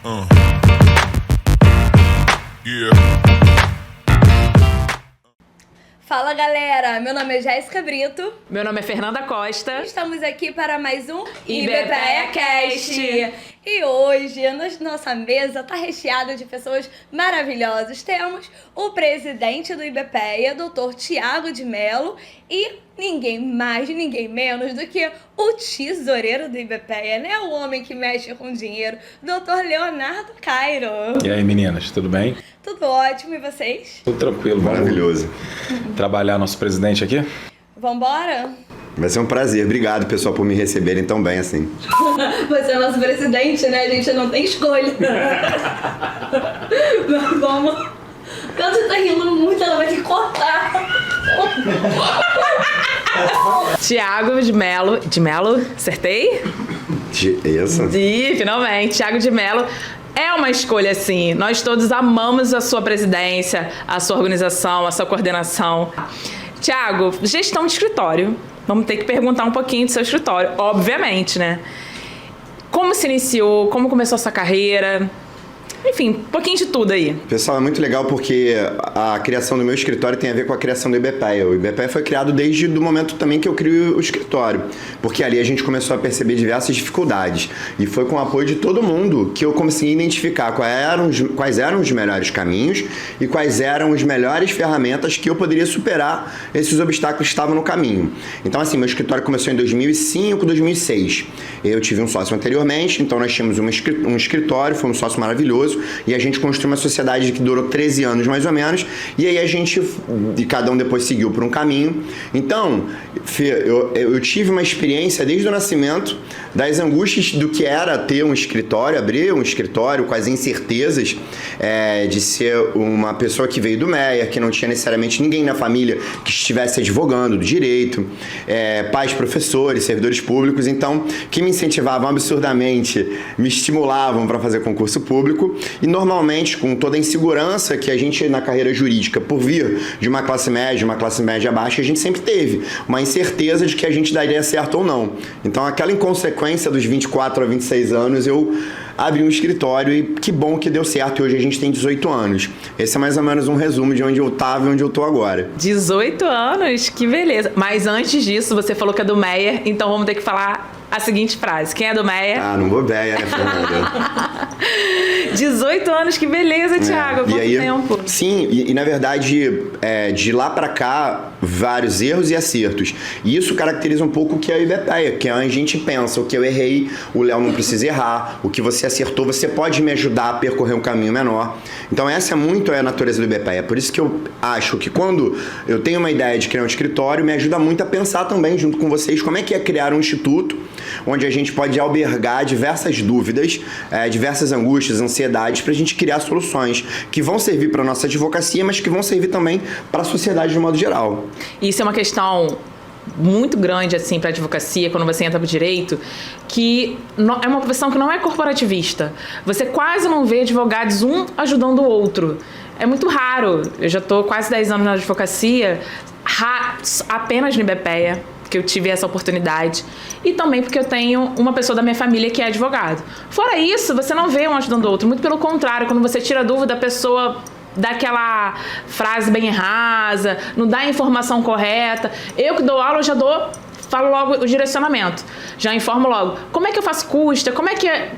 Yeah. Fala galera, meu nome é Jéssica Brito. Meu nome é Fernanda Costa. Estamos aqui para mais um IBPEA Cast. E hoje a nossa mesa está recheada de pessoas maravilhosas. Temos o presidente do IBPEA, Dr. Tiago de Mello, e ninguém mais, ninguém menos do que o tesoureiro do IBPEA, né? O homem que mexe com dinheiro, Dr. Leonardo Cairo. E aí, meninas, tudo bem? Tudo ótimo, e vocês? Tudo tranquilo, Maravilhoso. trabalhar nosso presidente aqui? Vambora? Vai ser um prazer. Obrigado, pessoal, por me receberem tão bem assim. Você é nosso presidente, né? A gente não tem escolha. Mas vamos. Quando você tá rindo muito, ela vai te cortar. Tiago de Mello. De Mello? Acertei? Isso. Finalmente. Tiago de Mello. É uma escolha, sim. Nós todos amamos a sua presidência, a sua organização, a sua coordenação. Tiago, gestão de escritório. Vamos ter que perguntar um pouquinho do seu escritório, obviamente, né? Como se iniciou? Como começou a sua carreira? Enfim, um pouquinho de tudo aí. Pessoal, é muito legal porque a criação do meu escritório tem a ver com a criação do IBPEA. O IBPEA foi criado desde o momento também que eu criei o escritório, porque ali a gente começou a perceber diversas dificuldades. E foi com o apoio de todo mundo que eu consegui identificar quais eram os melhores caminhos e quais eram as melhores ferramentas que eu poderia superar esses obstáculos que estavam no caminho. Então, assim, meu escritório começou em 2005, 2006. Eu tive um sócio anteriormente, então nós tínhamos um escritório, foi um sócio maravilhoso. E a gente construiu uma sociedade que durou 13 anos mais ou menos, e aí cada um depois seguiu por um caminho. Então, Fê, eu tive uma experiência desde o nascimento das angústias do que era ter um escritório, abrir um escritório, com as incertezas de ser uma pessoa que veio do MEA, que não tinha necessariamente ninguém na família que estivesse advogando do direito, pais professores, servidores públicos, então, que me incentivavam absurdamente, me estimulavam para fazer concurso público. E normalmente, com toda a insegurança que a gente na carreira jurídica, por vir de uma classe média baixa, a gente sempre teve uma incerteza de que a gente daria certo ou não. Então, aquela inconsequência dos 24 a 26 anos, eu abri um escritório e que bom que deu certo. E hoje a gente tem 18 anos. Esse é mais ou menos um resumo de onde eu estava e onde eu estou agora. 18 anos? Que beleza. Mas antes disso, você falou que é do Meyer, então vamos ter que falar a seguinte frase. Quem é do Meyer? Ah, não vou Meyer, né, Fernanda? 18 anos, que beleza, Thiago. Quanto tempo? Sim, e na verdade, de lá pra cá, vários erros e acertos. E isso caracteriza um pouco o que é o IBPEA, que é onde a gente pensa, o que eu errei, o Léo não precisa errar, o que você acertou, você pode me ajudar a percorrer um caminho menor. Então essa é a natureza do IBPEA. Por isso que eu acho que quando eu tenho uma ideia de criar um escritório, me ajuda muito a pensar também, junto com vocês, como é que é criar um instituto onde a gente pode albergar diversas dúvidas, diversas angústias, ansiedades, para a gente criar soluções que vão servir para a nossa advocacia, mas que vão servir também para a sociedade de modo geral. Isso é uma questão muito grande assim para a advocacia, quando você entra para o direito, que é uma profissão que não é corporativista. Você quase não vê advogados um ajudando o outro. É muito raro. Eu já estou quase 10 anos na advocacia, apenas no IBPEA, que eu tive essa oportunidade, e também porque eu tenho uma pessoa da minha família que é advogado. Fora isso, você não vê um ajudando o outro, muito pelo contrário, quando você tira dúvida, a pessoa dá aquela frase bem rasa, não dá a informação correta. Eu que dou aula, eu falo logo o direcionamento, já informo logo. Como é que eu faço custa? Como é que é,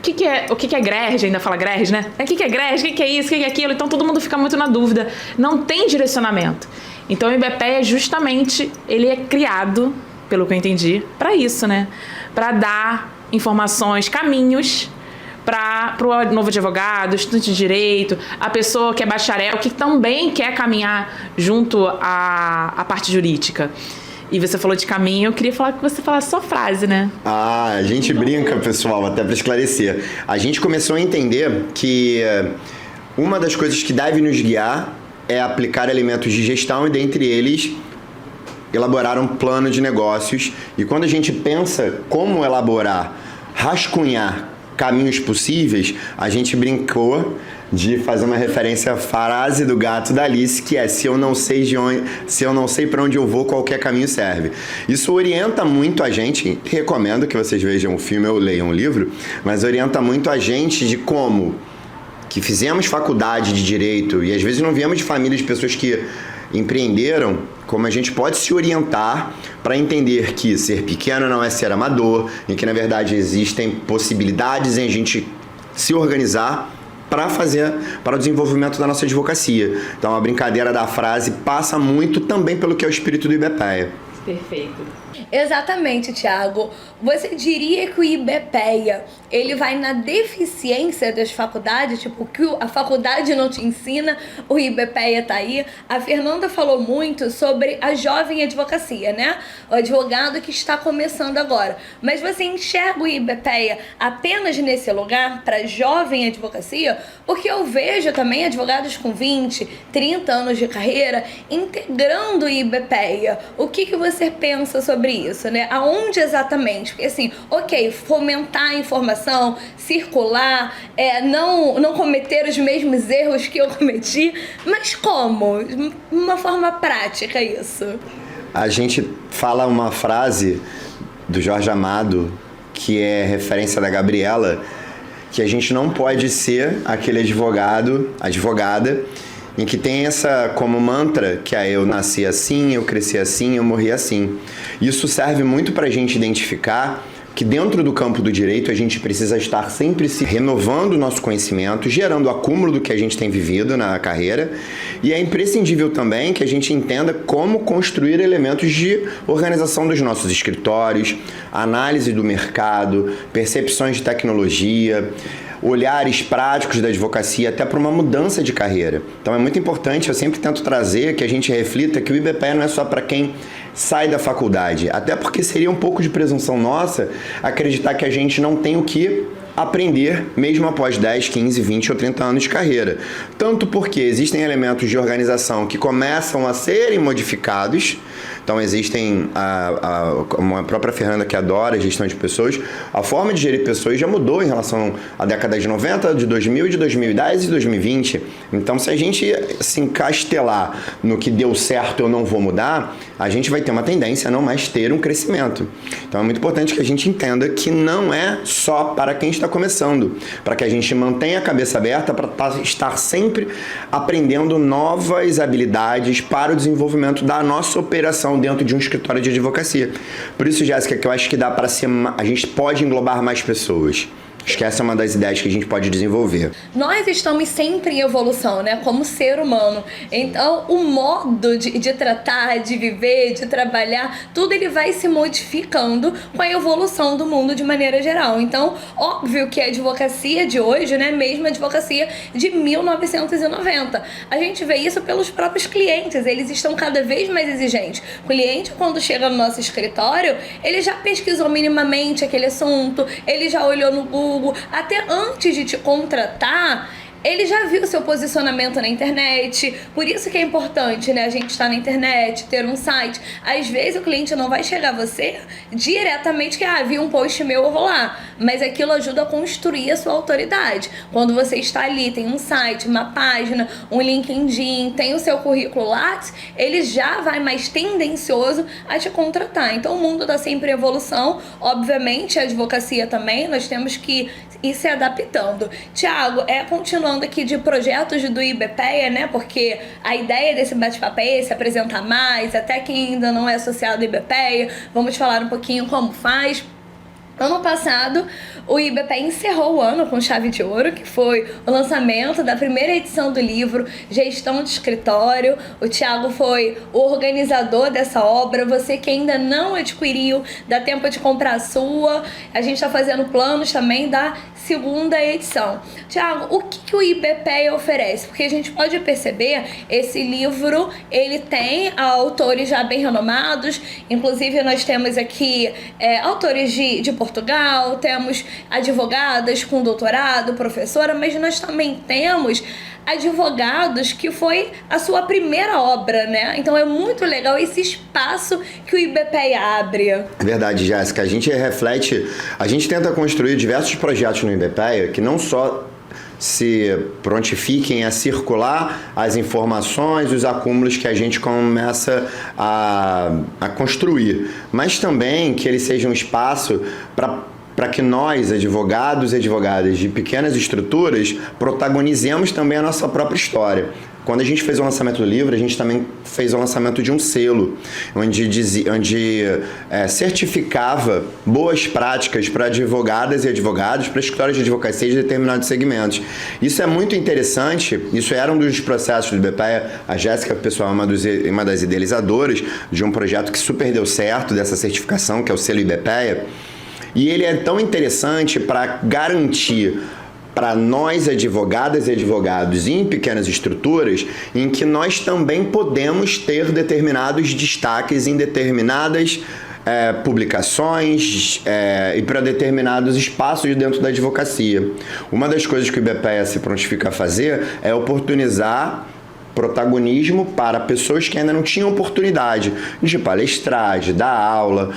o que é GRERJ? Ainda fala GRERJ, né? O que é GRERJ? O que é isso? O que é aquilo? Então todo mundo fica muito na dúvida. Não tem direcionamento. Então o IBPEA justamente, ele é criado, pelo que eu entendi, para isso, né? Para dar informações, caminhos para o novo advogado, estudante de direito, a pessoa que é bacharel, que também quer caminhar junto à parte jurídica. E você falou de caminho, eu queria falar que você falasse sua frase, né? Ah, a gente brinca, pessoal, até para esclarecer. A gente começou a entender que uma das coisas que deve nos guiar é aplicar elementos de gestão e, dentre eles, elaborar um plano de negócios. E quando a gente pensa como elaborar, rascunhar caminhos possíveis, a gente brincou de fazer uma referência à frase do gato da Alice, que é: se eu não sei para onde eu vou, qualquer caminho serve. Isso orienta muito a gente, recomendo que vocês vejam o filme ou leiam o livro, mas orienta muito a gente de como que fizemos faculdade de direito e às vezes não viemos de famílias de pessoas que empreenderam, como a gente pode se orientar para entender que ser pequeno não é ser amador e que na verdade existem possibilidades em a gente se organizar para o desenvolvimento da nossa advocacia. Então a brincadeira da frase passa muito também pelo que é o espírito do IBPEA. Perfeito. Exatamente, Thiago. Você diria que o IBPEA, ele vai na deficiência das faculdades, tipo, que a faculdade não te ensina, o IBPEA tá aí. A Fernanda falou muito sobre a jovem advocacia, né? O advogado que está começando agora. Mas você enxerga o IBPEA apenas nesse lugar para jovem advocacia? Porque eu vejo também advogados com 20, 30 anos de carreira integrando o IBPEA. O que você pensa sobre isso, né? Aonde exatamente? Porque assim, ok, fomentar a informação, circular, não cometer os mesmos erros que eu cometi, mas como? Uma forma prática isso. A gente fala uma frase do Jorge Amado, que é referência da Gabriela, que a gente não pode ser aquele advogada, em que tem essa como mantra que eu nasci assim, eu cresci assim, eu morri assim. Isso serve muito para a gente identificar que dentro do campo do direito a gente precisa estar sempre se renovando o nosso conhecimento, gerando o acúmulo do que a gente tem vivido na carreira, e é imprescindível também que a gente entenda como construir elementos de organização dos nossos escritórios, análise do mercado, percepções de tecnologia, olhares práticos da advocacia até para uma mudança de carreira. Então é muito importante, eu sempre tento trazer que a gente reflita que o IBPEA não é só para quem sai da faculdade, até porque seria um pouco de presunção nossa acreditar que a gente não tem o que aprender mesmo após 10, 15, 20 ou 30 anos de carreira. Tanto porque existem elementos de organização que começam a serem modificados. Então existem, como a própria Fernanda que adora a gestão de pessoas, a forma de gerir pessoas já mudou em relação à década de 90, de 2000, de 2010 e de 2020. Então se a gente se encastelar no que deu certo eu não vou mudar, a gente vai ter uma tendência a não mais ter um crescimento. Então é muito importante que a gente entenda que não é só para quem está começando, para que a gente mantenha a cabeça aberta para estar sempre aprendendo novas habilidades para o desenvolvimento da nossa operação dentro de um escritório de advocacia. Por isso, Jéssica, que eu acho que dá para ser, a gente pode englobar mais pessoas. Acho que essa é uma das ideias que a gente pode desenvolver. Nós estamos sempre em evolução, né? Como ser humano. Então, o modo de tratar, de viver, de trabalhar, tudo ele vai se modificando com a evolução do mundo de maneira geral. Então, óbvio que a advocacia de hoje, né? Mesmo a advocacia de 1990. A gente vê isso pelos próprios clientes. Eles estão cada vez mais exigentes. O cliente, quando chega no nosso escritório, ele já pesquisou minimamente aquele assunto, ele já olhou no Google, até antes de te contratar, ele já viu o seu posicionamento na internet. Por isso que é importante, né, a gente estar na internet, ter um site. Às vezes o cliente não vai chegar a você diretamente que, vi um post meu, eu vou lá. Mas aquilo ajuda a construir a sua autoridade. Quando você está ali, tem um site, uma página, um LinkedIn, tem o seu currículo Lattes, ele já vai mais tendencioso a te contratar. Então o mundo está sempre em evolução. Obviamente a advocacia também, nós temos que ir se adaptando. Tiago, continuando aqui de projetos do IBPEA, né? Porque a ideia desse bate-papo é se apresentar mais, até quem ainda não é associado ao IBPEA. Vamos falar um pouquinho como faz. Ano passado, o IBPEA encerrou o ano com chave de ouro, que foi o lançamento da primeira edição do livro Gestão de Escritório. O Thiago foi o organizador dessa obra. Você que ainda não adquiriu, dá tempo de comprar a sua. A gente está fazendo planos também da segunda edição. Thiago, o que o IBPEA oferece? Porque a gente pode perceber, esse livro, ele tem autores já bem renomados. Inclusive, nós temos aqui autores de Portugal, temos advogadas com doutorado, professora, mas nós também temos advogados que foi a sua primeira obra, né? Então é muito legal esse espaço que o IBPEA abre. É verdade, Jéssica. A gente reflete, a gente tenta construir diversos projetos no IBPEA que não só se prontifiquem a circular as informações, os acúmulos que a gente começa a construir, mas também que ele seja um espaço para para que nós, advogados e advogadas de pequenas estruturas, protagonizemos também a nossa própria história. Quando a gente fez o lançamento do livro, a gente também fez o lançamento de um selo, onde certificava boas práticas para advogadas e advogados, para escritórios de advocacia de determinados segmentos. Isso é muito interessante, isso era um dos processos do IBPEA. A Jéssica, pessoal, é uma das idealizadoras de um projeto que super deu certo, dessa certificação, que é o selo IBPEA. E ele é tão interessante para garantir para nós, advogadas e advogados em pequenas estruturas, em que nós também podemos ter determinados destaques em determinadas publicações e para determinados espaços dentro da advocacia. Uma das coisas que o IBPEA se prontifica a fazer é oportunizar protagonismo para pessoas que ainda não tinham oportunidade de palestrar, de dar aula,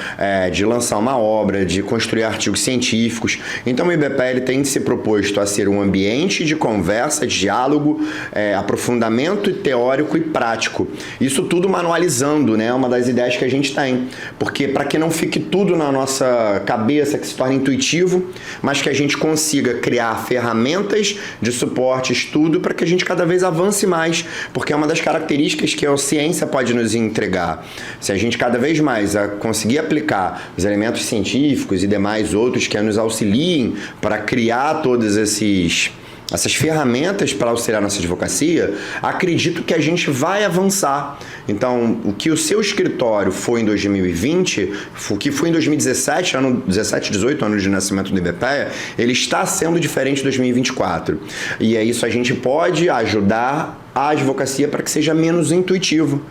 de lançar uma obra, de construir artigos científicos. Então o IBPEA ele tem se proposto a ser um ambiente de conversa, diálogo, aprofundamento teórico e prático. Isso tudo manualizando, né? Uma das ideias que a gente tem. Porque para que não fique tudo na nossa cabeça, que se torne intuitivo, mas que a gente consiga criar ferramentas de suporte, estudo, para que a gente cada vez avance mais. Porque é uma das características que a ciência pode nos entregar. Se a gente cada vez mais conseguir aplicar os elementos científicos e demais outros que nos auxiliem para criar todas essas ferramentas para auxiliar nossa advocacia, acredito que a gente vai avançar. Então, o que o seu escritório foi em 2020, o que foi em 2017, ano 17, 18, ano de nascimento do IBPEA, ele está sendo diferente em 2024. E é isso, a gente pode ajudar a advocacia para que seja menos intuitivo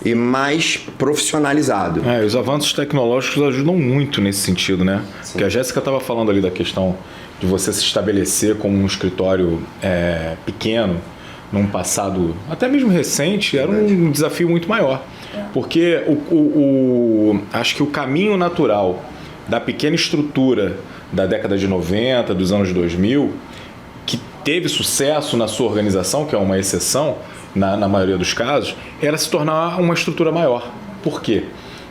e mais profissionalizado. Os avanços tecnológicos ajudam muito nesse sentido, né? Sim. Porque a Jéssica estava falando ali da questão de você se estabelecer como um escritório pequeno, num passado até mesmo recente, era um desafio muito maior. Porque acho que o caminho natural da pequena estrutura da década de 90, dos anos 2000, que teve sucesso na sua organização, que é uma exceção na maioria dos casos, era se tornar uma estrutura maior. Por quê?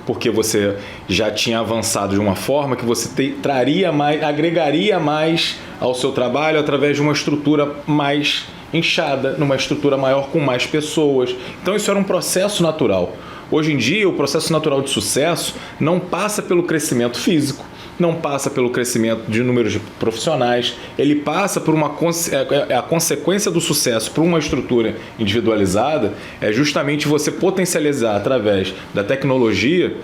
Porque você já tinha avançado de uma forma que você agregaria mais ao seu trabalho através de uma estrutura mais inchada, numa estrutura maior com mais pessoas. Então isso era um processo natural. Hoje em dia, o processo natural de sucesso não passa pelo crescimento físico, não passa pelo crescimento de números de profissionais, ele passa por a consequência do sucesso para uma estrutura individualizada é justamente você potencializar através da tecnologia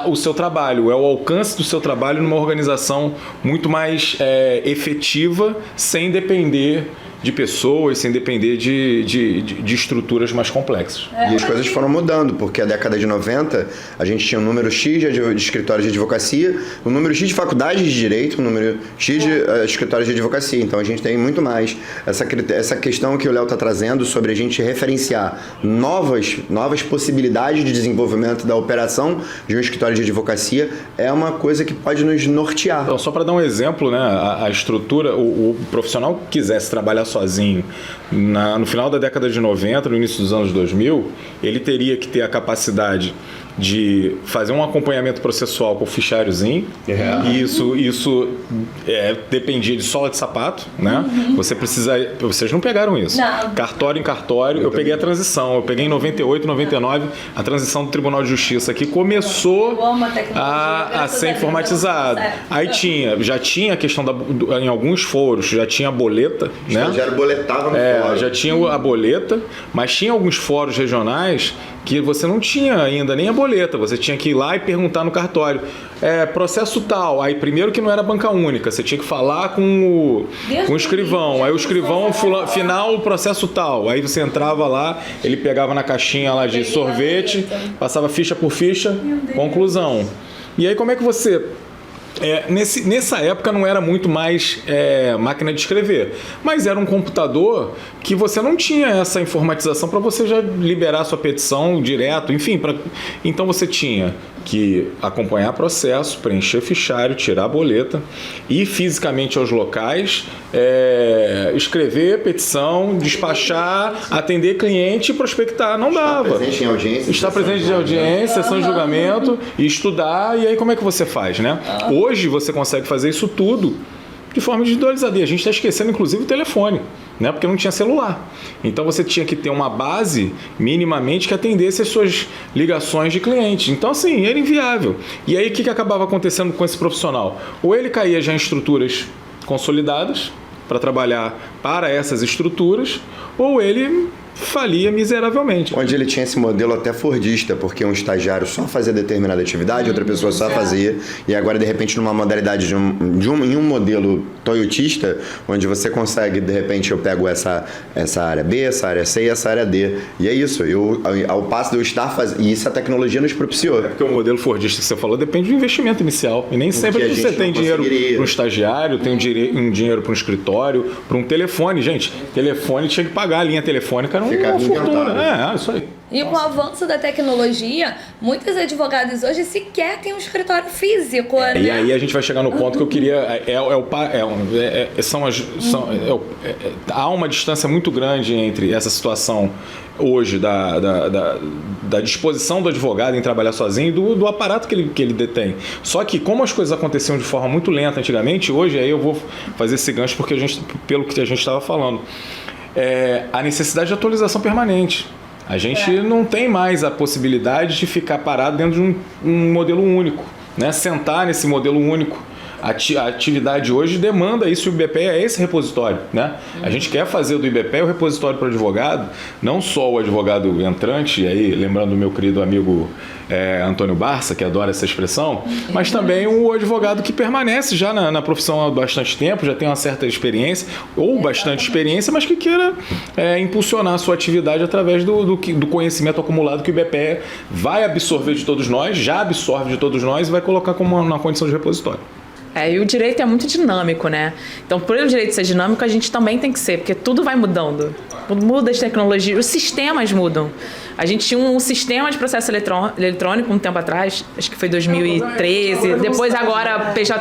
o seu trabalho, o alcance do seu trabalho numa organização muito mais efetiva, sem depender de pessoas, sem depender de estruturas mais complexas. E as coisas foram mudando, porque a década de 90 a gente tinha um número X de escritórios de advocacia, um número X de faculdades de direito, um número X de escritórios de advocacia. Então a gente tem muito mais. Essa questão que o Léo está trazendo sobre a gente referenciar novas possibilidades de desenvolvimento da operação de um escritório de advocacia é uma coisa que pode nos nortear. Então, só para dar um exemplo, né, a estrutura, o profissional que quisesse trabalhar sozinho no final da década de 90, no início dos anos 2000, ele teria que ter a capacidade de fazer um acompanhamento processual com o fichariozinho. E isso dependia de sola de sapato, né? Vocês não pegaram isso. Não. Cartório em cartório, eu peguei a transição. Eu peguei em 98, 99, a transição do Tribunal de Justiça que começou a ser informatizada. Aí já tinha a questão em alguns foros, já tinha a boleta, né? Já boletava no fórum. Já tinha a boleta, mas tinha alguns fóruns regionais que você não tinha ainda nem a boleta, você tinha que ir lá e perguntar no cartório, processo tal, aí primeiro que não era banca única, você tinha que falar com o escrivão, aí o escrivão, final, processo tal, aí você entrava lá, ele pegava na caixinha lá de sorvete, passava ficha por ficha, conclusão. E aí como é que você... nessa época não era muito mais máquina de escrever, mas era um computador que você não tinha essa informatização para você já liberar sua petição direto, enfim, então você tinha que acompanhar processo, preencher fichário, tirar a boleta, ir fisicamente aos locais, escrever petição, despachar, atender cliente e prospectar. Não dava. Estar presente em audiência. Estar presente em audiência, sessão de julgamento, e estudar, e aí como é que você faz, né? hoje você consegue fazer isso tudo de forma individualizada. E a gente está esquecendo, inclusive, o telefone, né? Porque não tinha celular. Então você tinha que ter uma base minimamente que atendesse as suas ligações de cliente. Então, assim, era inviável. E aí, o que acabava acontecendo com esse profissional? Ou ele caía já em estruturas consolidadas para trabalhar para essas estruturas, ou ele falia miseravelmente. Onde ele tinha esse modelo até fordista, porque um estagiário só fazia determinada atividade, outra pessoa só fazia, e agora de repente numa modalidade em um modelo toyotista, onde você consegue, de repente eu pego essa área B, essa área C e essa área D, e é isso, ao passo de eu estar fazendo, e isso a tecnologia nos propiciou. É porque o modelo fordista que você falou depende do investimento inicial, e nem sempre você tem dinheiro para um estagiário, tem um dinheiro para um escritório, para um telefone. Gente, telefone tinha que pagar, a linha telefônica era uma fortuna. Isso aí. E com o avanço da tecnologia, muitos advogados hoje sequer têm um escritório físico, né? E aí a gente vai chegar no ponto que eu queria... há uma distância muito grande entre essa situação hoje da disposição do advogado em trabalhar sozinho e do aparato que ele detém. Só que como as coisas aconteciam de forma muito lenta antigamente, hoje aí eu vou fazer esse gancho pelo que a gente estava falando. A necessidade de atualização permanente. A gente não tem mais a possibilidade de ficar parado dentro de um modelo único, né? Sentar nesse modelo único. A atividade hoje demanda isso, e o IBPE é esse repositório, né? A gente quer fazer do IBPE o repositório para o advogado, não só o advogado entrante, e aí lembrando do meu querido amigo Antônio Barça, que adora essa expressão, mas também o advogado que permanece já na profissão há bastante tempo, já tem uma certa experiência, ou bastante experiência, mas que queira impulsionar a sua atividade através do conhecimento acumulado que o IBPE vai absorver de todos nós, já absorve de todos nós e vai colocar como na condição de repositório. E o direito é muito dinâmico, né? Então, por o direito ser dinâmico, a gente também tem que ser, porque tudo vai mudando. Muda as tecnologias, os sistemas mudam. A gente tinha um sistema de processo eletrônico um tempo atrás, acho que foi 2013, depois agora PJE,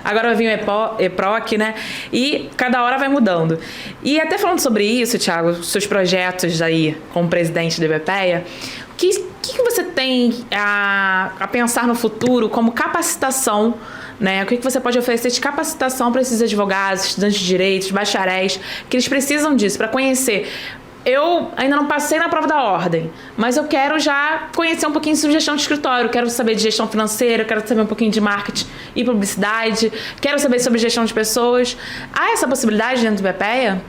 agora vai vir o EPROC, né? E cada hora vai mudando. E até falando sobre isso, Thiago, seus projetos aí como presidente da IBPEA, o que você tem a pensar no futuro como capacitação, né? O que você pode oferecer de capacitação para esses advogados, estudantes de direitos, bacharéis, que eles precisam disso para conhecer? Eu ainda não passei na prova da ordem, mas eu quero já conhecer um pouquinho sobre gestão de escritório, quero saber de gestão financeira, quero saber um pouquinho de marketing e publicidade, quero saber sobre gestão de pessoas. Há essa possibilidade dentro do IBPEA?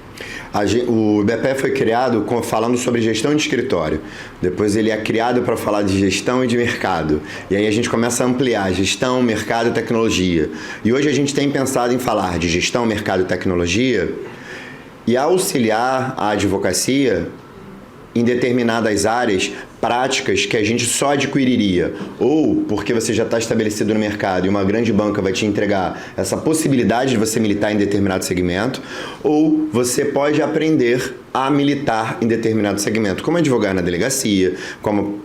O IBPEA foi criado falando sobre gestão de escritório. Depois ele é criado para falar de gestão e de mercado. E aí a gente começa a ampliar gestão, mercado e tecnologia. E hoje a gente tem pensado em falar de gestão, mercado e tecnologia e auxiliar a advocacia em determinadas áreas práticas que a gente só adquiriria, ou porque você já está estabelecido no mercado e uma grande banca vai te entregar essa possibilidade de você militar em determinado segmento, ou você pode aprender a militar em determinado segmento, como advogar na delegacia, como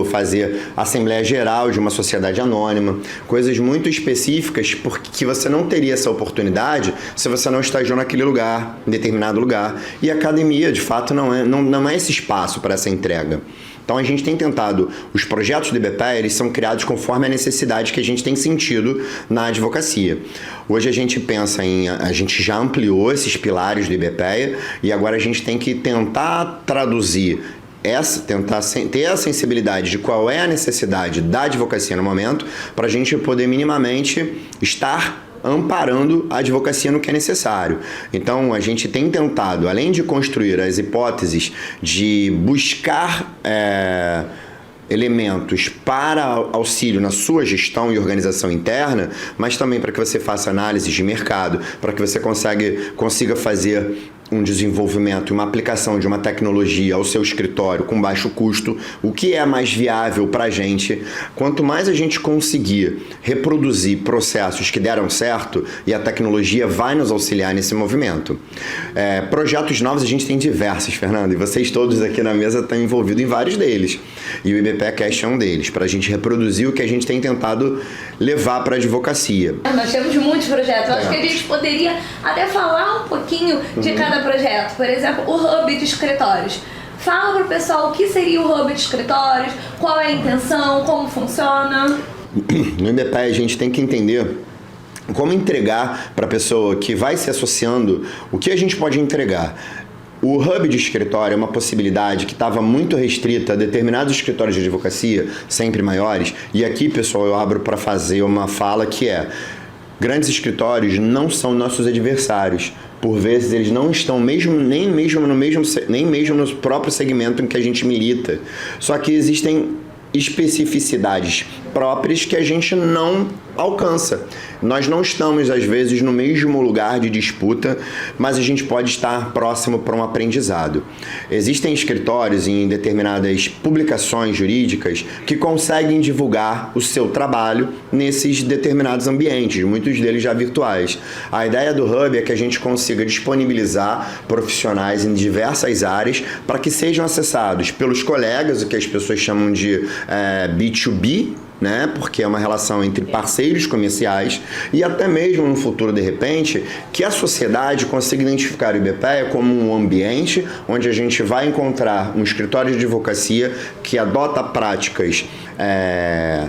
fazer assembleia geral de uma sociedade anônima, coisas muito específicas porque você não teria essa oportunidade se você não estagiou naquele lugar, em determinado lugar. E a academia, de fato, não é esse espaço para essa entrega. Então a gente tem tentado, os projetos do IBPEA, eles são criados conforme a necessidade que a gente tem sentido na advocacia. Hoje a gente pensa a gente já ampliou esses pilares do IBPEA e agora a gente tem que tentar traduzir tentar ter a sensibilidade de qual é a necessidade da advocacia no momento, para a gente poder minimamente estar amparando a advocacia no que é necessário. Então, a gente tem tentado, além de construir as hipóteses de buscar elementos para auxílio na sua gestão e organização interna, mas também para que você faça análises de mercado, para que você consiga fazer um desenvolvimento e uma aplicação de uma tecnologia ao seu escritório com baixo custo, o que é mais viável para a gente. Quanto mais a gente conseguir reproduzir processos que deram certo, e a tecnologia vai nos auxiliar nesse movimento. Projetos novos a gente tem diversos, Fernando, e vocês todos aqui na mesa estão envolvidos em vários deles. E o IBPEA Cast é um deles, para a gente reproduzir o que a gente tem tentado levar para a advocacia. Nós temos muitos projetos. Eu acho que a gente poderia até falar um pouquinho de cada projeto. Por exemplo, o Hub de Escritórios. Fala para o pessoal o que seria o Hub de Escritórios, qual é a intenção, como funciona. no IBPE a gente tem que entender como entregar para a pessoa que vai se associando o que a gente pode entregar. O hub de escritório é uma possibilidade que estava muito restrita a determinados escritórios de advocacia, sempre maiores, e aqui, pessoal, eu abro para fazer uma fala que é: grandes escritórios não são nossos adversários. Por vezes eles não estão nem mesmo no próprio segmento em que a gente milita. Só que existem especificidades próprias que a gente não alcança. Nós não estamos, às vezes, no mesmo lugar de disputa, mas a gente pode estar próximo para um aprendizado. Existem escritórios em determinadas publicações jurídicas que conseguem divulgar o seu trabalho nesses determinados ambientes, muitos deles já virtuais. A ideia do Hub é que a gente consiga disponibilizar profissionais em diversas áreas para que sejam acessados pelos colegas, o que as pessoas chamam de B2B, né? Porque é uma relação entre parceiros comerciais, e até mesmo no futuro, de repente, que a sociedade consiga identificar o IBPEA como um ambiente onde a gente vai encontrar um escritório de advocacia que adota práticas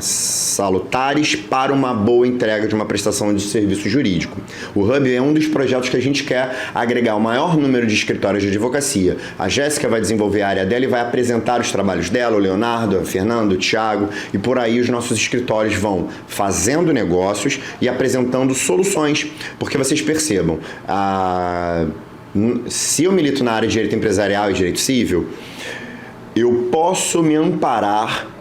salutares para uma boa entrega de uma prestação de serviço jurídico. O Hub é um dos projetos que a gente quer agregar o maior número de escritórios de advocacia. A Jéssica vai desenvolver a área dela e vai apresentar os trabalhos dela, o Leonardo, a Fernando, o Thiago, e por aí os nossos escritórios vão fazendo negócios e apresentando soluções, porque vocês percebam, se eu milito na área de direito empresarial e direito civil, eu posso me amparar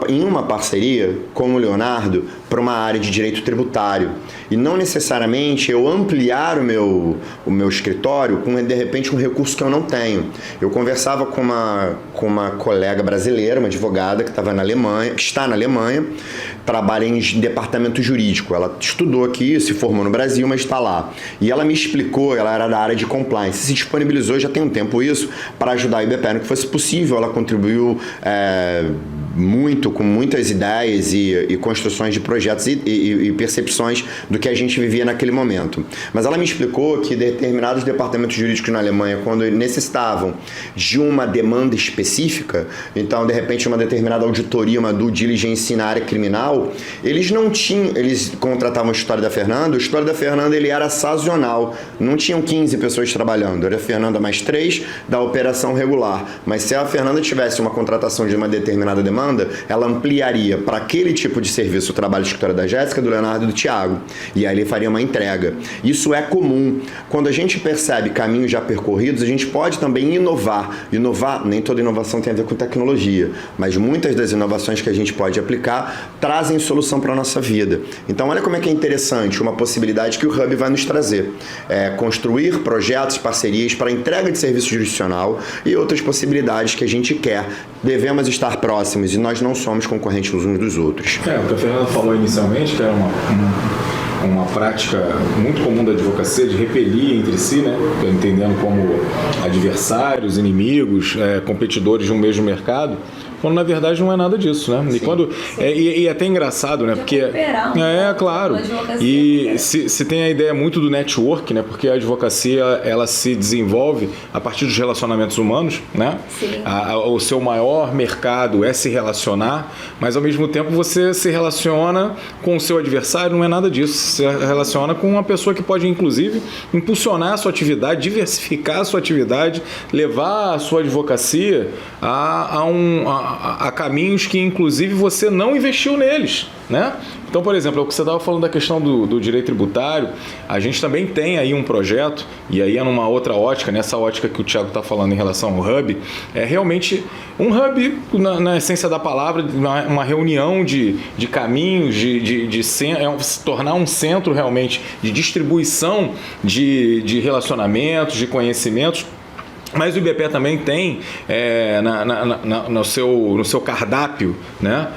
em uma parceria com o Leonardo para uma área de direito tributário, e não necessariamente eu ampliar o meu escritório com, de repente, um recurso que eu não tenho. Eu conversava com uma colega brasileira, uma advogada que está na Alemanha, trabalha em departamento jurídico. Ela estudou aqui, se formou no Brasil, mas está lá. E ela me explicou, ela era da área de compliance, se disponibilizou já tem um tempo isso, para ajudar a IBPEA no que fosse possível. Ela contribuiu muito, com muitas ideias e construções de projetos e percepções do que a gente vivia naquele momento. Mas ela me explicou que determinados departamentos jurídicos na Alemanha, quando necessitavam de uma demanda específica, então, de repente, uma determinada auditoria, uma due diligence na área criminal, eles contratavam o escritório da Fernanda. O escritório da Fernanda, ele era sazonal, não tinham 15 pessoas trabalhando, era a Fernanda mais 3 da operação regular. Mas se a Fernanda tivesse uma contratação de uma determinada demanda, ela ampliaria para aquele tipo de serviço o trabalho do escritório da Jéssica, do Leonardo e do Thiago, e aí ele faria uma entrega. Isso é comum. Quando a gente percebe caminhos já percorridos, a gente pode também inovar. Nem toda inovação tem a ver com tecnologia, mas muitas das inovações que a gente pode aplicar trazem solução para a nossa vida. Então, olha como é que é interessante uma possibilidade que o Hub vai nos trazer. Construir projetos, parcerias para entrega de serviço jurisdicional e outras possibilidades que a gente quer. Devemos estar próximos e nós não somos concorrentes uns dos outros. O que a Fernanda falou inicialmente, que era uma prática muito comum da advocacia de repelir entre si, né? Entendendo como adversários, inimigos, competidores de um mesmo mercado, quando na verdade não é nada disso, né? E é até engraçado, né? Porque claro. E se tem a ideia muito do network, né? Porque a advocacia, ela se desenvolve a partir dos relacionamentos humanos, né? O seu maior mercado é se relacionar, mas ao mesmo tempo você se relaciona com o seu adversário, não é nada disso. Você se relaciona com uma pessoa que pode, inclusive, impulsionar a sua atividade, diversificar a sua atividade, levar a sua advocacia a caminhos que, inclusive, você não investiu neles, né? Então, por exemplo, o que você estava falando da questão do direito tributário, a gente também tem aí um projeto, e aí é numa outra ótica, nessa ótica que o Thiago está falando em relação ao Hub, é realmente um Hub, na essência da palavra, uma reunião de caminhos, se tornar um centro realmente de distribuição de relacionamentos, de conhecimentos. Mas o IBPEA também tem no seu cardápio, né,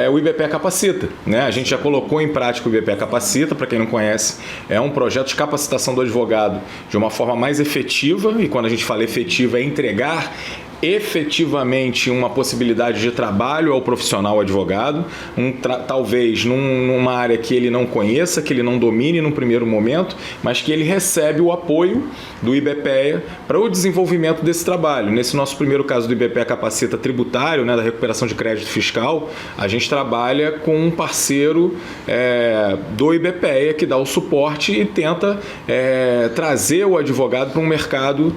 o IBPEA Capacita, né? A gente já colocou em prática o IBPEA Capacita. Para quem não conhece, é um projeto de capacitação do advogado de uma forma mais efetiva, e quando a gente fala efetiva é entregar efetivamente uma possibilidade de trabalho ao profissional advogado, talvez numa área que ele não conheça, que ele não domine no primeiro momento, mas que ele recebe o apoio do IBPEA para o desenvolvimento desse trabalho. Nesse nosso primeiro caso do IBPEA Capacita tributário, né, da recuperação de crédito fiscal, a gente trabalha com um parceiro do IBPEA que dá o suporte e tenta trazer o advogado para um mercado,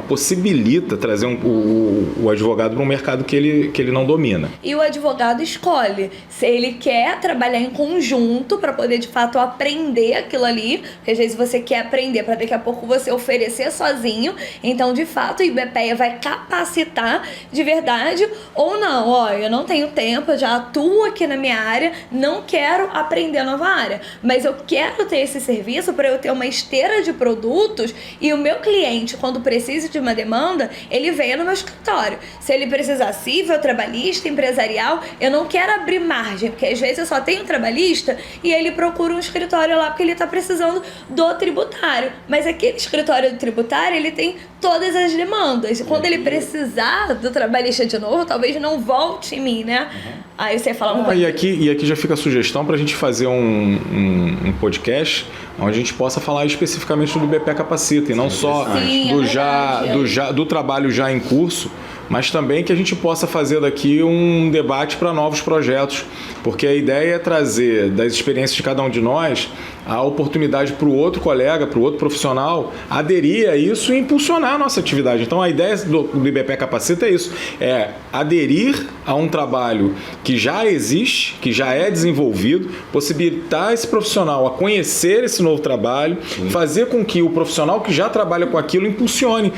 possibilita trazer o advogado para um mercado que ele não domina. E o advogado escolhe se ele quer trabalhar em conjunto para poder de fato aprender aquilo ali, porque às vezes você quer aprender para daqui a pouco você oferecer sozinho, então de fato o IBPEA vai capacitar de verdade, ou não, eu não tenho tempo, eu já atuo aqui na minha área, não quero aprender nova área, mas eu quero ter esse serviço para eu ter uma esteira de produtos e o meu cliente, quando precisa de uma demanda, ele venha no meu escritório. Se ele precisar civil, trabalhista, empresarial, eu não quero abrir margem, porque às vezes eu só tenho trabalhista e ele procura um escritório lá porque ele está precisando do tributário. Mas aquele escritório do tributário, ele tem todas as demandas. E quando ele precisar do trabalhista de novo, talvez não volte em mim, né? Aí você fala uma coisa. E aqui já fica a sugestão para a gente fazer um podcast onde a gente possa falar especificamente do IBPEA Capacita e não só do trabalho já em curso, mas também que a gente possa fazer daqui um debate para novos projetos, porque a ideia é trazer das experiências de cada um de nós a oportunidade para o outro colega, para o outro profissional aderir a isso e impulsionar a nossa atividade. Então a ideia do IBPEA Capacita é isso, é aderir a um trabalho que já existe, que já é desenvolvido, possibilitar esse profissional a conhecer esse novo trabalho, fazer com que o profissional que já trabalha com aquilo impulsione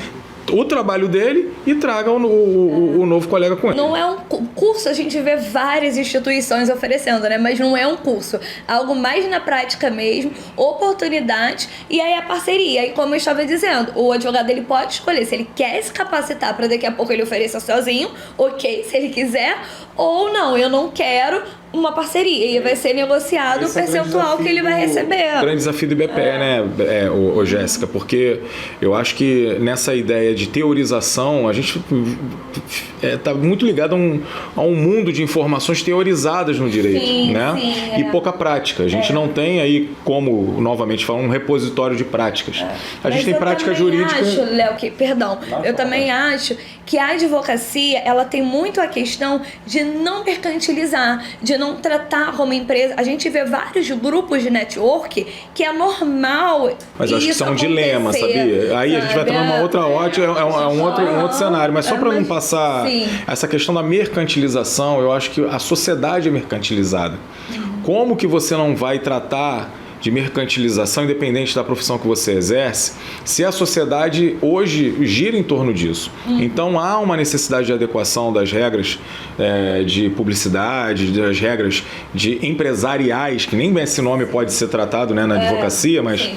o trabalho dele e traga o novo colega com ele. Não é um curso, a gente vê várias instituições oferecendo, né? Mas não é um curso. Algo mais na prática mesmo, oportunidade e aí a parceria. E como eu estava dizendo, o advogado ele pode escolher se ele quer se capacitar para daqui a pouco ele oferecer sozinho, ok, se ele quiser, ou não, eu não quero uma parceria e vai ser negociado o percentual que ele vai receber. O grande desafio do IBPEA, né, Jéssica, porque eu acho que nessa ideia de teorização, a gente está muito ligado a um mundo de informações teorizadas no direito, né? E pouca prática. A gente não tem aí, como novamente falar, um repositório de práticas. A gente tem prática jurídica. Eu também acho que a advocacia, ela tem muito a questão de não mercantilizar, de não tratar como empresa. A gente vê vários grupos de network que é normal. Mas eu acho que isso é um dilema, sabia? Aí a gente vai entrar numa outra ótica, um outro cenário. Mas só para não passar essa questão da mercantilização, eu acho que a sociedade é mercantilizada. Como que você não vai tratar de mercantilização, independente da profissão que você exerce, se a sociedade hoje gira em torno disso? Então há uma necessidade de adequação das regras de publicidade, das regras de empresariais, que nem esse nome pode ser tratado, né, na advocacia, mas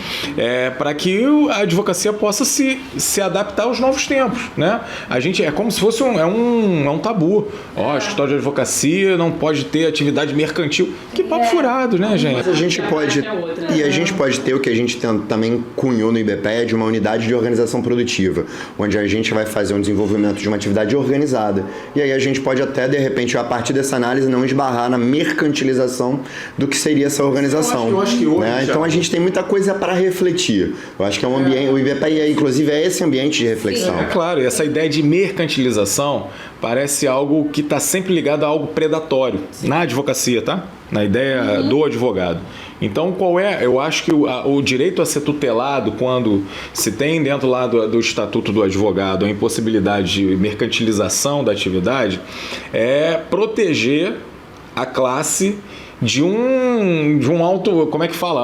para que a advocacia possa se adaptar aos novos tempos, né? A gente é como se fosse um tabu. O escritório de advocacia não pode ter atividade mercantil. Que papo furado, né, gente? Mas a gente pode... E a gente pode ter o que a gente também cunhou no IBPEA de uma unidade de organização produtiva, onde a gente vai fazer um desenvolvimento de uma atividade organizada. E aí a gente pode até, de repente, a partir dessa análise, não esbarrar na mercantilização do que seria essa organização. Eu acho que hoje, né? Então a gente tem muita coisa para refletir. Eu acho que é um ambiente, o IBPEA, inclusive, é esse ambiente de reflexão. É claro, e essa ideia de mercantilização parece algo que está sempre ligado a algo predatório na advocacia, tá? Na ideia do advogado. Então, qual é? Eu acho que o direito a ser tutelado quando se tem dentro lá do Estatuto do Advogado a impossibilidade de mercantilização da atividade é proteger a classe de um alto, como é que fala?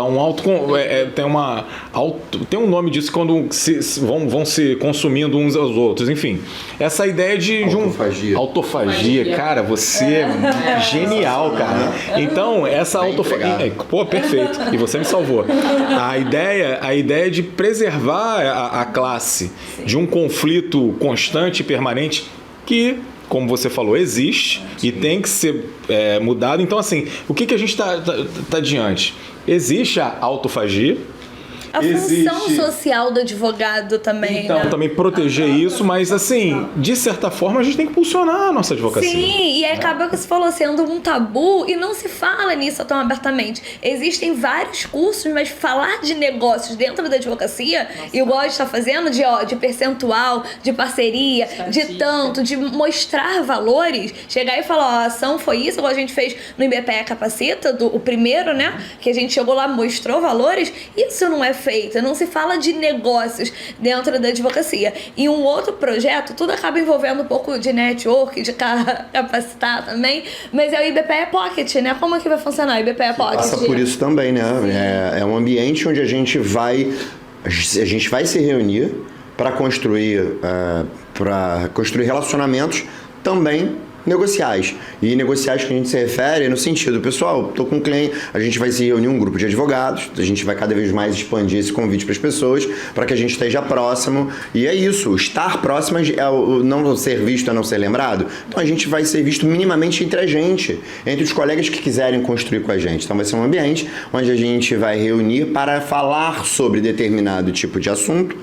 Tem um nome disso quando vão se consumindo uns aos outros, enfim. Essa ideia de autofagia, cara, você é genial, cara. Então, essa autofagia, pô, perfeito. E você me salvou. A ideia de preservar a classe de um conflito constante e permanente que, como você falou, existe e tem que ser mudado. Então, assim, o que a gente está diante? Existe a autofagia A função social do advogado também, Então, né? também proteger isso, mas assim, de certa forma a gente tem que impulsionar a nossa advocacia. Sim, e aí acaba que você falou sendo um tabu e não se fala nisso tão abertamente. Existem vários cursos, mas falar de negócios dentro da advocacia, igual a gente tá fazendo, de percentual, de parceria, de tanto, de mostrar valores, chegar e falar, ó, a ação foi isso, igual a gente fez no IBPE Capacita, o primeiro, né? Que a gente chegou lá, mostrou valores, isso não é feito, não se fala de negócios dentro da advocacia. E um outro projeto, tudo acaba envolvendo um pouco de network, de capacitar também, mas é o IBPE Pocket, né? Como é que vai funcionar o IBPE Pocket? Passa por isso também, né? É um ambiente onde a gente vai se reunir para construir relacionamentos também negociais. E negociais que a gente se refere no sentido, pessoal, tô com um cliente, a gente vai se reunir um grupo de advogados, a gente vai cada vez mais expandir esse convite para as pessoas, para que a gente esteja próximo. E é isso, estar próximo é o não ser visto, é não ser lembrado. Então a gente vai ser visto minimamente entre a gente, entre os colegas que quiserem construir com a gente. Então vai ser um ambiente onde a gente vai reunir para falar sobre determinado tipo de assunto,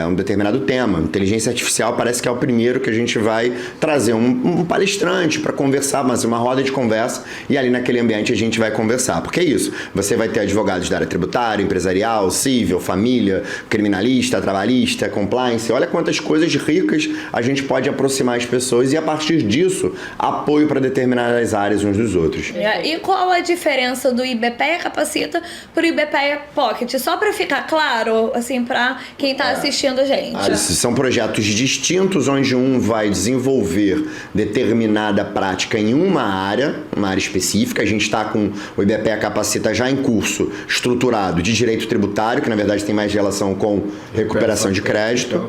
um determinado tema. Inteligência artificial parece que é o primeiro que a gente vai trazer um palestrante para conversar, mas uma roda de conversa, e ali naquele ambiente a gente vai conversar. Porque é isso, você vai ter advogados da área tributária, empresarial, civil, família, criminalista, trabalhista, compliance. Olha quantas coisas ricas a gente pode aproximar as pessoas e, a partir disso, apoio para determinadas áreas uns dos outros. E qual a diferença do IBPE Capacita para o IBPE Pocket? Só para ficar claro, assim, para quem está assistindo a gente. São projetos distintos, onde um vai desenvolver determinada prática em uma área específica. A gente está com o IBPE Capacita já em curso estruturado de direito tributário, que na verdade tem mais relação com recuperação de crédito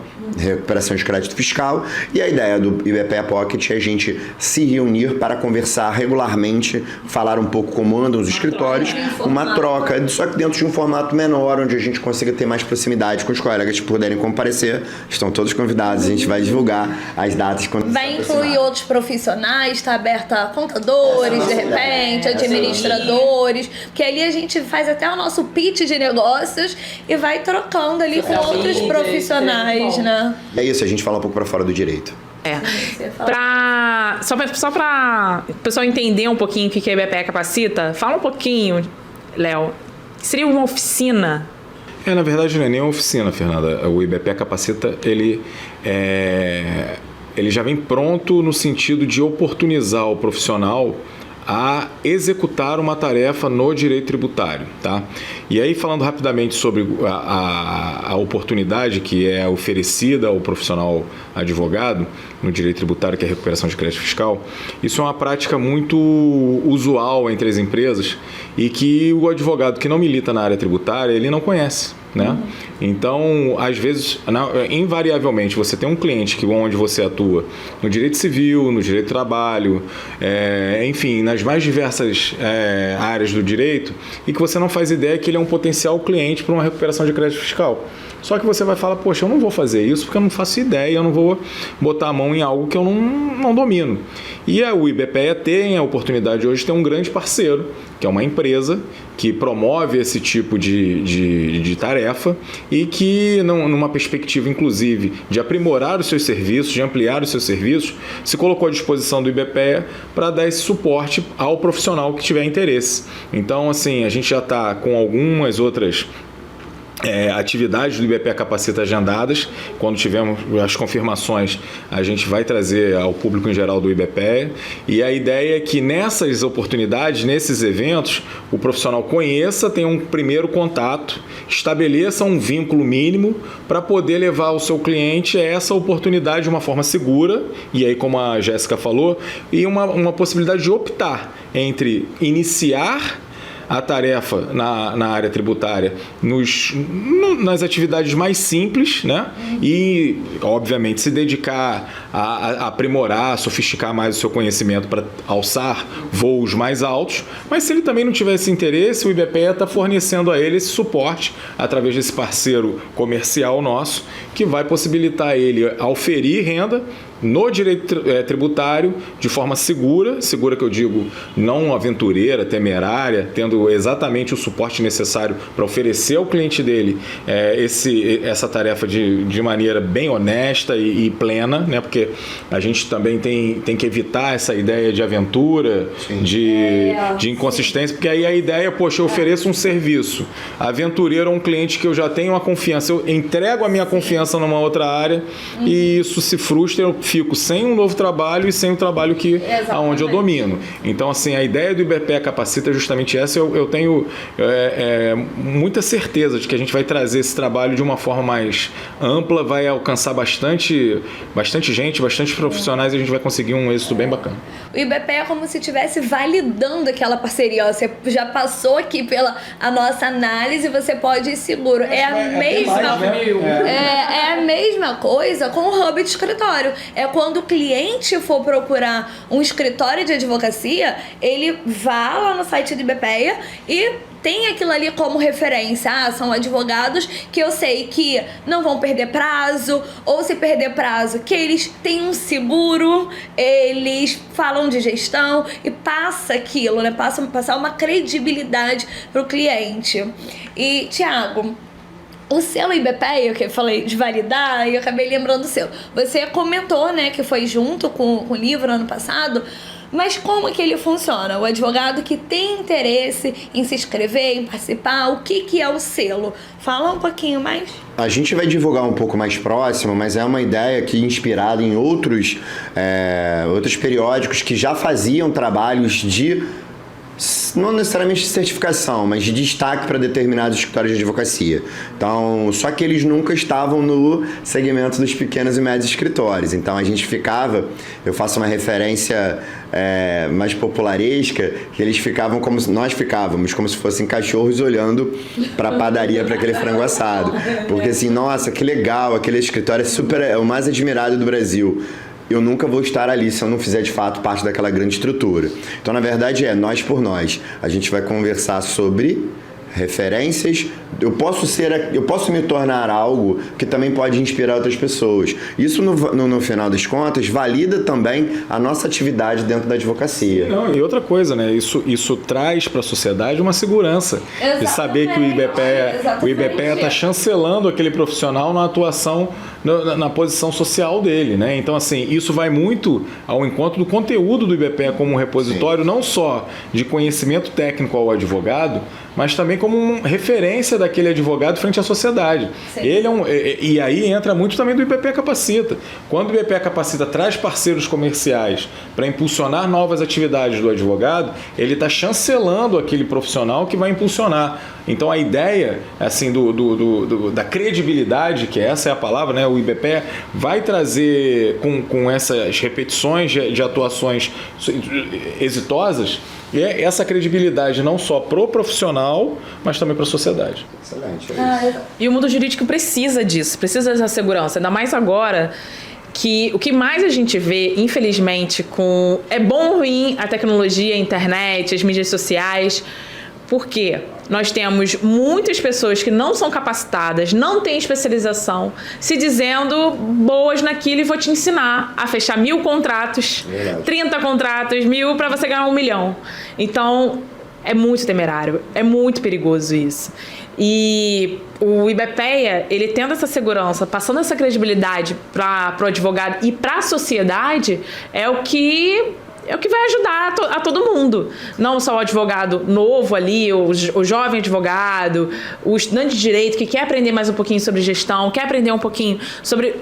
fiscal, e a ideia do IBPE Pocket é a gente se reunir para conversar regularmente, falar um pouco como andam os escritórios, uma troca, só que dentro de um formato menor, onde a gente consiga ter mais proximidade com os colegas que puderem comparecer. Estão todos convidados, a gente vai divulgar as datas quando vai incluir outros profissionais, está aberto a contadores, de repente, administradores, porque ali a gente faz até o nosso pitch de negócios e vai trocando ali com outros profissionais, né? É isso, a gente fala um pouco para fora do direito. Só para o pessoal entender um pouquinho o que é IBPE Capacita, fala um pouquinho, Léo, seria uma oficina? Na verdade não é nem uma oficina, Fernanda. O IBPE Capacita, ele já vem pronto no sentido de oportunizar o profissional a executar uma tarefa no direito tributário, tá? E aí, falando rapidamente sobre a oportunidade que é oferecida ao profissional advogado no direito tributário, que é a recuperação de crédito fiscal, isso é uma prática muito usual entre as empresas e que o advogado que não milita na área tributária, ele não conhece, né? Então, às vezes, invariavelmente, você tem um cliente onde você atua no direito civil, no direito do trabalho, enfim, nas mais diversas áreas do direito, e que você não faz ideia que ele é um potencial cliente para uma recuperação de crédito fiscal. Só que você vai falar, poxa, eu não vou fazer isso porque eu não faço ideia, eu não vou botar a mão em algo que eu não domino. E o IBPE tem a oportunidade hoje de ter um grande parceiro, que é uma empresa que promove esse tipo de tarefa e que, numa perspectiva, inclusive, de aprimorar os seus serviços, de ampliar os seus serviços, se colocou à disposição do IBPE para dar esse suporte ao profissional que tiver interesse. Então, assim, a gente já está com algumas outras atividades do IBPE Capacita agendadas. Quando tivermos as confirmações, a gente vai trazer ao público em geral do IBPE, e a ideia é que nessas oportunidades, nesses eventos, o profissional conheça, tenha um primeiro contato, estabeleça um vínculo mínimo para poder levar o seu cliente a essa oportunidade de uma forma segura, e aí, como a Jéssica falou, e uma possibilidade de optar entre iniciar a tarefa na área tributária nas atividades mais simples, né? E, obviamente, se dedicar a aprimorar, a sofisticar mais o seu conhecimento para alçar voos mais altos. Mas se ele também não tiver esse interesse, o IBPE está fornecendo a ele esse suporte através desse parceiro comercial nosso, que vai possibilitar ele auferir renda no direito tributário de forma segura que eu digo não aventureira, temerária, tendo exatamente o suporte necessário para oferecer ao cliente dele essa tarefa de maneira bem honesta e plena, né? Porque a gente também tem que evitar essa ideia de aventura, de inconsistência, porque aí a ideia, poxa, eu ofereço um serviço aventureiro a um cliente que eu já tenho uma confiança, eu entrego a minha confiança numa outra área e isso se frustra, eu fico sem um novo trabalho e sem o trabalho aonde eu domino. Então, assim, a ideia do IBPE Capacita é justamente essa. Eu tenho muita certeza de que a gente vai trazer esse trabalho de uma forma mais ampla, vai alcançar bastante gente, bastante profissionais e a gente vai conseguir um êxito bem bacana. O IBPE é como se estivesse validando aquela parceria. Ó, você já passou aqui pela a nossa análise, você pode ir seguro. É a mesma coisa com o hub de escritório. É quando o cliente for procurar um escritório de advocacia, ele vá lá no site do IBPE e tem aquilo ali como referência. São advogados que eu sei que não vão perder prazo, ou se perder prazo, que eles têm um seguro, eles falam de gestão e passa aquilo, né? Passar uma credibilidade pro cliente. E, Thiago, o selo IBPE, que eu falei de validar, e eu acabei lembrando do selo. Você comentou, né, que foi junto com o livro ano passado, mas como que ele funciona? O advogado que tem interesse em se inscrever, em participar, o que é o selo? Fala um pouquinho mais. A gente vai divulgar um pouco mais próximo, mas é uma ideia que inspirada em outros periódicos que já faziam trabalhos de, não necessariamente de certificação, mas de destaque para determinados escritórios de advocacia. Então, só que eles nunca estavam no segmento dos pequenos e médios escritórios. Então, a gente eu faço uma referência mais popularesca, que eles ficavam nós ficávamos como se fossem cachorros olhando para a padaria para aquele frango assado. Porque assim, nossa, que legal, aquele escritório é o mais admirado do Brasil. Eu nunca vou estar ali se eu não fizer de fato parte daquela grande estrutura. Então, na verdade, nós por nós. A gente vai conversar sobre referências. Eu posso me tornar algo que também pode inspirar outras pessoas. Isso, no final das contas, valida também a nossa atividade dentro da advocacia. Não, e outra coisa, né? Isso traz para a sociedade uma segurança. Exatamente. De saber que o IBPE está chancelando aquele profissional na atuação, na posição social dele, né? Então, assim, isso vai muito ao encontro do conteúdo do IBPE como um repositório, não só de conhecimento técnico ao advogado, mas também como uma referência daquele advogado frente à sociedade. E aí entra muito também do IBPE Capacita. Quando o IBPE Capacita traz parceiros comerciais para impulsionar novas atividades do advogado, ele está chancelando aquele profissional que vai impulsionar. Então a ideia assim, da credibilidade, que essa é a palavra, né? O IBPE vai trazer com essas repetições de atuações exitosas essa credibilidade não só pro profissional, mas também para a sociedade. Excelente, E o mundo jurídico precisa disso, precisa dessa segurança, ainda mais agora que o que mais a gente vê, infelizmente, é bom ou ruim a tecnologia, a internet, as mídias sociais. Por quê? Nós temos muitas pessoas que não são capacitadas, não têm especialização, se dizendo boas naquilo e vou te ensinar a fechar 1000 contratos, 30 contratos, 1000 para você ganhar 1 milhão. Então, é muito temerário, é muito perigoso isso. E o IBPE, ele tendo essa segurança, passando essa credibilidade para o advogado e para a sociedade, é o que vai ajudar a todo mundo. Não só o advogado novo ali, o jovem advogado, o estudante de direito que quer aprender mais um pouquinho sobre gestão, quer aprender um pouquinho sobre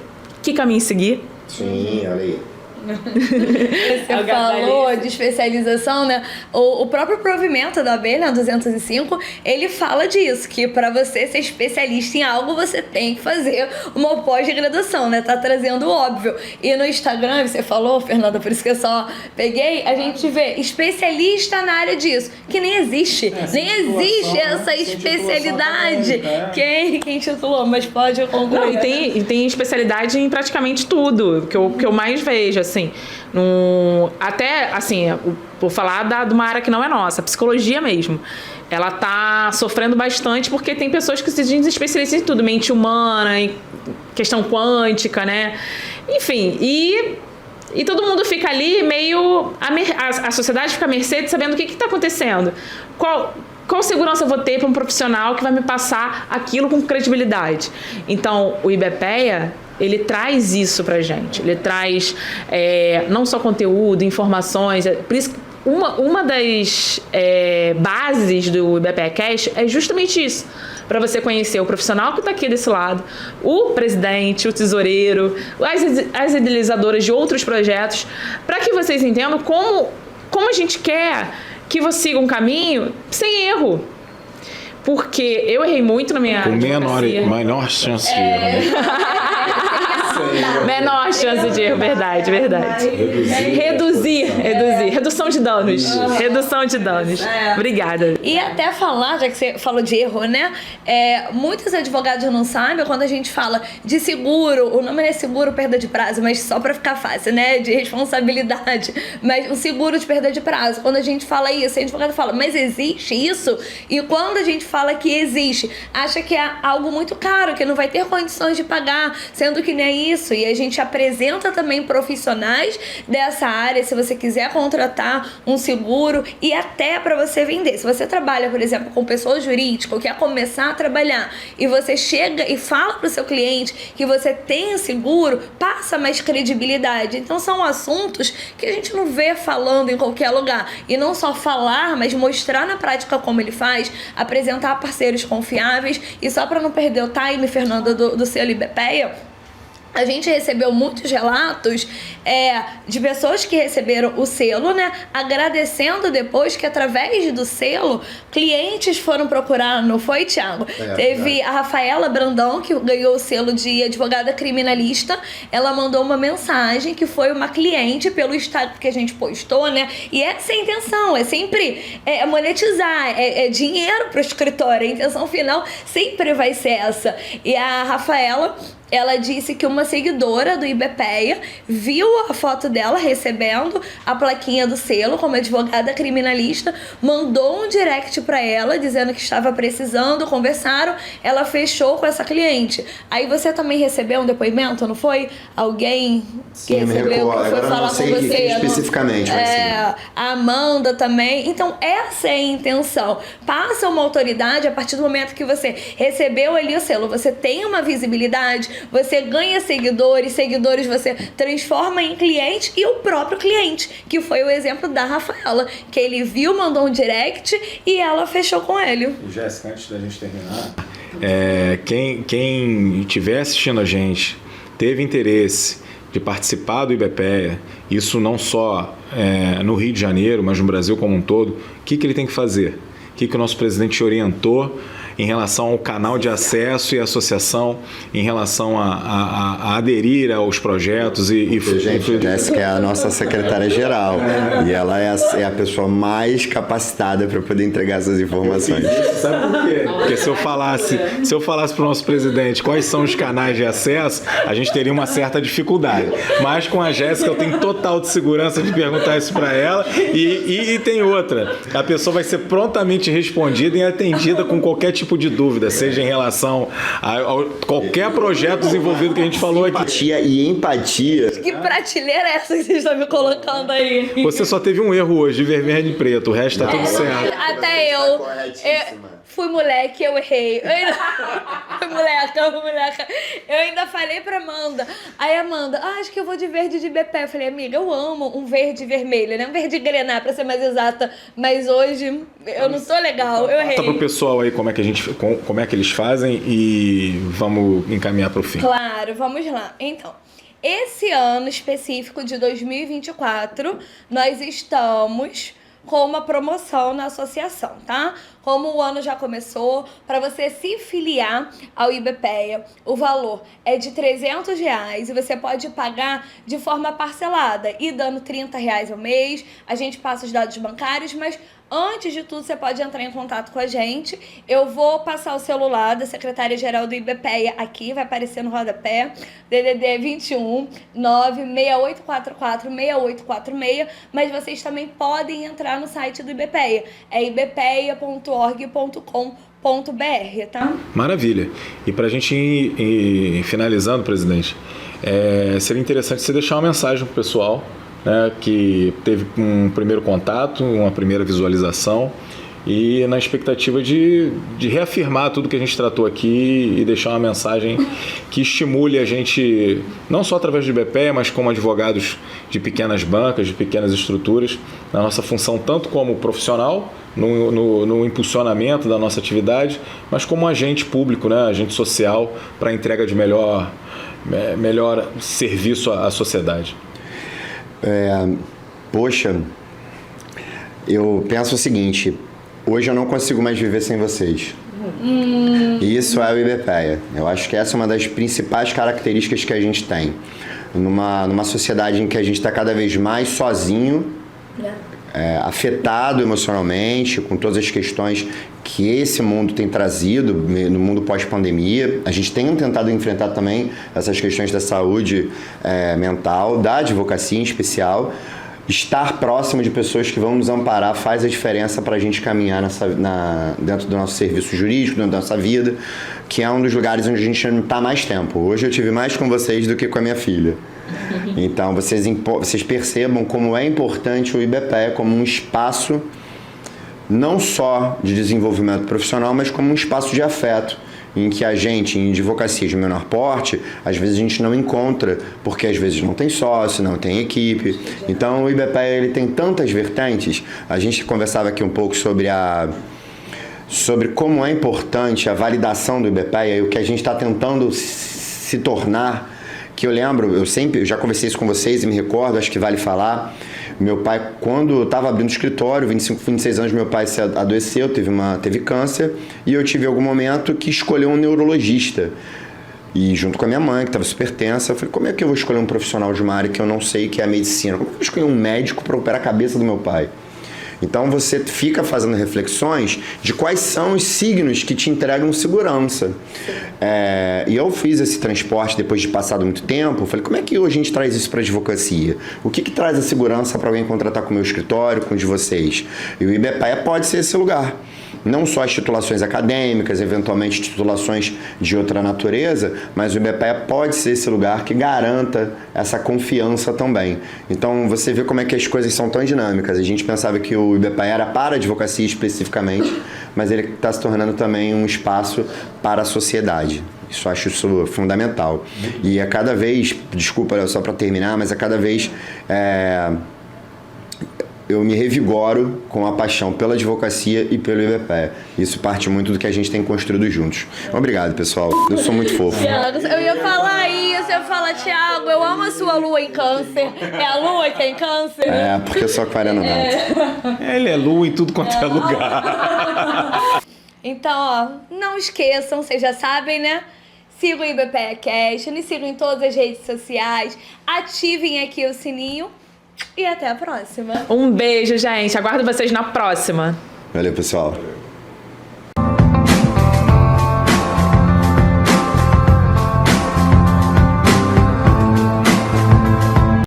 que caminho seguir. Sim, olha aí. Você falou de especialização, né? O próprio provimento da abelha 205, ele fala disso, que para você ser especialista em algo, você tem que fazer uma pós-graduação, né? Tá trazendo o óbvio. E no Instagram, você falou, Fernanda, por isso que eu só peguei, a gente vê especialista na área disso, que nem existe. Nem existe essa especialidade. Quem titulou, mas pode concluir. Não, e tem especialidade em praticamente tudo, que eu mais vejo, assim. Até, assim, vou falar de uma área que não é nossa, a psicologia mesmo. Ela tá sofrendo bastante porque tem pessoas que se dizem especialistas em tudo, mente humana, em questão quântica, né? Enfim, e E todo mundo fica ali meio... A sociedade fica à mercê de sabendo o que está acontecendo. Qual segurança eu vou ter para um profissional que vai me passar aquilo com credibilidade? Então, o IBEPEA, ele traz isso pra gente. Ele traz não só conteúdo, informações. Por isso, uma das bases do IBEPEA Cash é justamente isso. Para você conhecer o profissional que está aqui desse lado, o presidente, o tesoureiro, as idealizadoras de outros projetos, para que vocês entendam como a gente quer que você siga um caminho sem erro. Porque eu errei muito na minha advocacia. Menor chance de erro, né? Menor chance de erro, verdade. Reduzir. Redução de danos. Redução de danos. Obrigada. E até falar, já que você falou de erro, né? Muitos advogados não sabem, quando a gente fala de seguro, o nome não é seguro perda de prazo, mas só pra ficar fácil, né? De responsabilidade. Mas o seguro de perda de prazo, quando a gente fala isso, o advogado fala, mas existe isso? E quando a gente fala que existe, acha que é algo muito caro, que não vai ter condições de pagar, sendo que nem é isso. E a gente apresenta também profissionais dessa área, se você quiser contratar um seguro e até para você vender. Se você trabalha, por exemplo, com pessoa jurídica ou quer começar a trabalhar e você chega e fala para o seu cliente que você tem seguro, passa mais credibilidade. Então são assuntos que a gente não vê falando em qualquer lugar. E não só falar, mas mostrar na prática como ele faz, apresentar parceiros confiáveis. E só para não perder o time, Fernanda, do selo IBEPEA, a gente recebeu muitos relatos de pessoas que receberam o selo, né? Agradecendo depois que, através do selo, clientes foram procurar, não foi, Thiago? Teve a Rafaela Brandão, que ganhou o selo de advogada criminalista. Ela mandou uma mensagem que foi uma cliente pelo Instagram que a gente postou, né? E essa é a intenção, é sempre monetizar, é dinheiro para o escritório. A intenção final sempre vai ser essa. E a Rafaela, ela disse que uma seguidora do IBEPEA viu a foto dela recebendo a plaquinha do selo como advogada criminalista, mandou um direct pra ela dizendo que estava precisando, conversaram, ela fechou com essa cliente. Aí você também recebeu um depoimento, não foi? Alguém que recebeu, que foi falar com você? Especificamente. A Amanda também. Então essa é a intenção. Passa uma autoridade a partir do momento que você recebeu ali o selo, você tem uma visibilidade, você ganha seguidores você transforma em cliente, e o próprio cliente, que foi o exemplo da Rafaela, que ele viu, mandou um direct e ela fechou com ele. Jéssica, antes da gente terminar, quem estiver assistindo a gente, teve interesse de participar do IBEPEA, isso não só no Rio de Janeiro, mas no Brasil como um todo, o que ele tem que fazer? O que o nosso presidente orientou em relação ao canal de acesso e associação, em relação a aderir aos projetos Gente, Jéssica é a nossa secretária-geral e ela é a pessoa mais capacitada para poder entregar essas informações. Sabe por quê? Porque se eu falasse para o nosso presidente quais são os canais de acesso, a gente teria uma certa dificuldade. Mas com a Jéssica eu tenho total de segurança de perguntar isso para ela, e tem outra. A pessoa vai ser prontamente respondida e atendida com qualquer tipo de dúvida, seja em relação a qualquer projeto desenvolvido que a gente falou aqui. Empatia e empatia. Que prateleira é essa que vocês estão me colocando aí? Você só teve um erro hoje, de vermelho e preto, o resto tá tudo certo. Até eu fui moleque, eu errei. Fui moleca. Eu ainda falei pra Amanda. Aí Amanda, acho que eu vou de verde de IBEPEA. Eu falei, amiga, eu amo um verde e vermelho, né? Um verde grená, pra ser mais exata. Mas hoje eu não tô legal, eu errei. Conta pro pessoal aí como é que eles fazem e vamos encaminhar pro fim. Claro, vamos lá. Então, esse ano específico de 2024, nós estamos com uma promoção na associação, tá? Como o ano já começou, para você se filiar ao IBEPEA, o valor é de R$300 e você pode pagar de forma parcelada e dando R$30 ao mês. A gente passa os dados bancários, mas antes de tudo, você pode entrar em contato com a gente. Eu vou passar o celular da secretária-geral do IBEPEA aqui, vai aparecer no rodapé. DDD 21 96844 6846. Mas vocês também podem entrar no site do IBEPEA. É ibepeia.org.com.br, tá? Maravilha. E pra gente ir finalizando, presidente, seria interessante você deixar uma mensagem pro pessoal, né, que teve um primeiro contato, uma primeira visualização, e na expectativa de reafirmar tudo que a gente tratou aqui e deixar uma mensagem que estimule a gente, não só através do IBPEA, mas como advogados de pequenas bancas, de pequenas estruturas, na nossa função tanto como profissional, no impulsionamento da nossa atividade, mas como agente público, né, agente social, para a entrega de melhor serviço à sociedade. Poxa, eu penso o seguinte: hoje eu não consigo mais viver sem vocês. E isso é o IBPEA. Eu acho que essa é uma das principais características que a gente tem. Numa sociedade em que a gente está cada vez mais sozinho, afetado emocionalmente, com todas as questões que esse mundo tem trazido, no mundo pós-pandemia. A gente tem tentado enfrentar também essas questões da saúde mental, da advocacia em especial. Estar próximo de pessoas que vão nos amparar faz a diferença para a gente caminhar dentro do nosso serviço jurídico, dentro da nossa vida, que é um dos lugares onde a gente não está mais tempo. Hoje eu tive mais com vocês do que com a minha filha. Então vocês percebam como é importante o IBPEA como um espaço não só de desenvolvimento profissional, mas como um espaço de afeto, em que a gente, em advocacia de menor porte, às vezes a gente não encontra, porque às vezes não tem sócio, não tem equipe. Então o IBPEA ele tem tantas vertentes. A gente conversava aqui um pouco sobre como é importante a validação do IBPEA e o que a gente está tentando se tornar, que eu lembro, eu já conversei isso com vocês e me recordo, acho que vale falar. Meu pai, quando eu estava abrindo escritório, 25, 26 anos, meu pai se adoeceu, teve câncer, e eu tive algum momento que escolher um neurologista. E junto com a minha mãe, que estava super tensa, eu falei, como é que eu vou escolher um profissional de uma área que eu não sei, que é a medicina? Como é que eu vou escolher um médico para operar a cabeça do meu pai? Então você fica fazendo reflexões de quais são os signos que te entregam segurança. E eu fiz esse transporte depois de passado muito tempo. Falei, como é que hoje a gente traz isso para a advocacia? O que traz a segurança para alguém contratar com o meu escritório, com o de vocês? E o IBPEA pode ser esse lugar. Não só as titulações acadêmicas, eventualmente titulações de outra natureza, mas o IBPEA pode ser esse lugar que garanta essa confiança também. Então você vê como é que as coisas são tão dinâmicas. A gente pensava que o IBPEA era para a advocacia especificamente, mas ele está se tornando também um espaço para a sociedade. Eu acho isso fundamental. E a cada vez, desculpa só para terminar, mas a cada vez eu me revigoro com a paixão pela advocacia e pelo IBPEA. Isso parte muito do que a gente tem construído juntos. Obrigado, pessoal. Eu sou muito fofo. Thiago, eu ia falar isso, eu ia falar, Thiago, eu amo a sua lua em câncer. É a lua que é em câncer? Porque eu sou aquariano nato. Ele é lua em tudo quanto é lugar. Então, não esqueçam, vocês já sabem, né? Sigam o IBPEA Cast, me sigam em todas as redes sociais, ativem aqui o sininho e até a próxima. Um beijo, gente. Aguardo vocês na próxima. Valeu, pessoal.